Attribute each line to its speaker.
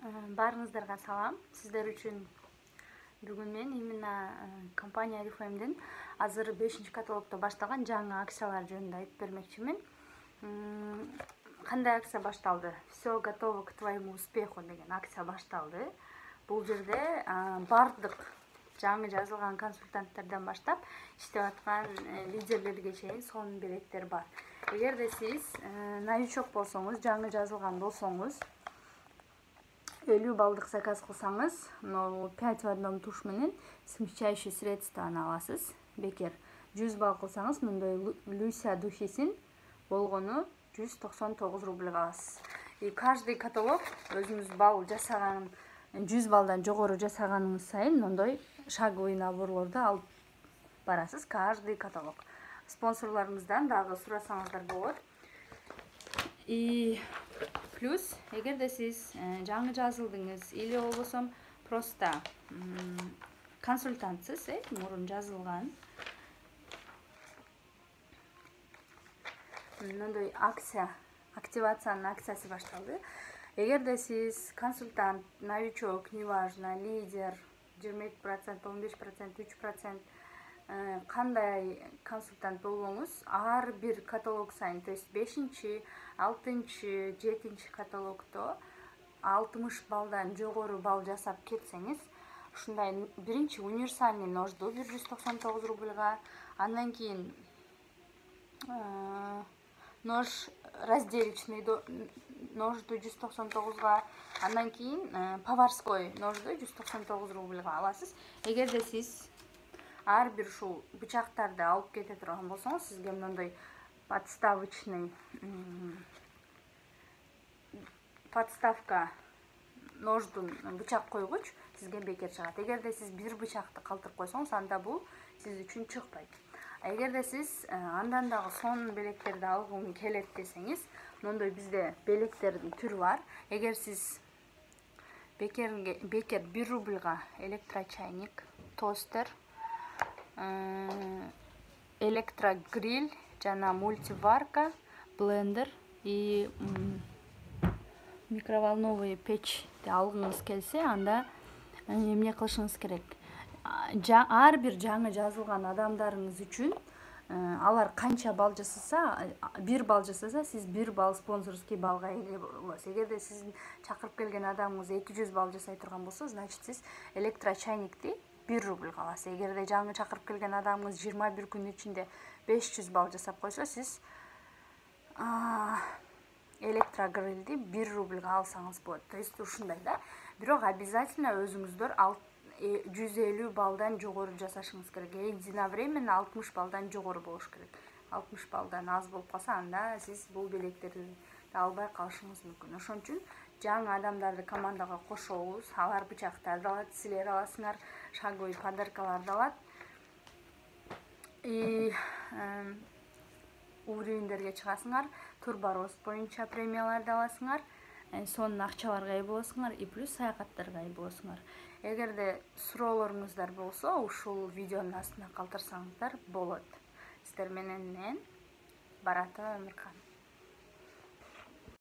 Speaker 1: Баарыңыздарга салам. Сиздер үчүн бүгүн мен именно компания Oriflame'дин азыр 5-каталогдо башталган жаңы акциялар жөнүндө айтып бермекчимин. Кандай акция башталды? Все готово к твоему успеху деген акция башталды. Бул жерде бардык жаңы жазылган консультанттардан баштап иштеп аткан лидерлерге чейин сонун белектер бар. Эгерде сиз новичок болсоңуз, жаңы жазылган болсоңуз, 50 балдык заказ кылсаңыз, 5 в одном туш менен смягчающие средствоны аласыз. Бекер 100 балл кылсаңыз, мындай Люся духисин болгону 199 рубльга аласыз. И каждый каталог өзүңүз балл жасаган 100 балдан жогору жасаганыңыз сайын мондой шаговый наборлорду алып барасыз. Каждый каталог. Спонсорларыңыздан дагы сурасаңыздар болот. И плюс, эгерде сиз жаңы жазылдыңыз или болбосо просто консультантсыз, мурун жазылган, мындай активациянын акциясы башталды. Эгерде сиз консультант, новичок, неважно, лидер, 22%, 15%, 3%, кандай консультант болбоңуз, ар бир каталог сайын, то есть 5-6, 7 каталогдо 60 балдан жогору балл жасап кетсеңиз, ушундай биринчи универсальный ножду 199 рубльга, андан кийин нож разделочный ножду 199га, андан кийин поварской ножду 199 рубльга аласыз. Эгерде сиз ар бир ушул бычактарды алып кете турган болсоңуз, сизге мындай подставка нождун бычак койгуч сизге бекер чыгат. Эгерде сиз бир бычакты калтырып койсоңуз, анда бул сиз үчүн чыкпайт. Эгерде сиз андан дагы сонун белектерди алгым келет десеңиз, мондой бизде белектердин түрү бар. Эгер сиз бекер 1 рубльга электрочайник, тостер, электрогриль, жана мультиварка, блендер и микроволновый печти алгыңыз келсе, анда эмне кылышыңыз керек? Ар бир жаңы жазылган адамдарыңыз үчүн алар канча балл жасаса, 1 балл жасаса, сиз 1 балл спонсорский баллга ээ болосуз. Эгерде сиздин чакырып келген адамыңыз 200 балл жасай турган болсо, значит сиз электрочайникти 1 рубльга аласыз. Эгерде жаңы чакырып келген адамыңыз 21 күн ичинде 500 балл жасап койсо, сиз электрогрилди 1 рубльга алсаңыз болот. То есть ушундай да. Бирок обязательно өзүңүздөр 150 балдан жогору жасашыңыз керек. Единовременно 60 балдан жогору болуш керек. 60 балдан аз болуп калса, анда сиз бул белектерди албай калышыңыз мүмкүн. Ошон үчүн жаңы адамдарды командага кошобуз. Алар бычактарды алат, силер аласыңар, шаговый подаркаларды алат. И уровеньдерге чыгасыңар, турборост боюнча премияларды аласыңар, сонун акчаларга ээ болосуңар, и плюс саякаттарга ээ болосуңар. Эгерде суроолоруңуздар болсо, ушул видеонун астына калтырсаңыздар болот. Сиздер менен мен Баратова Өмүркан.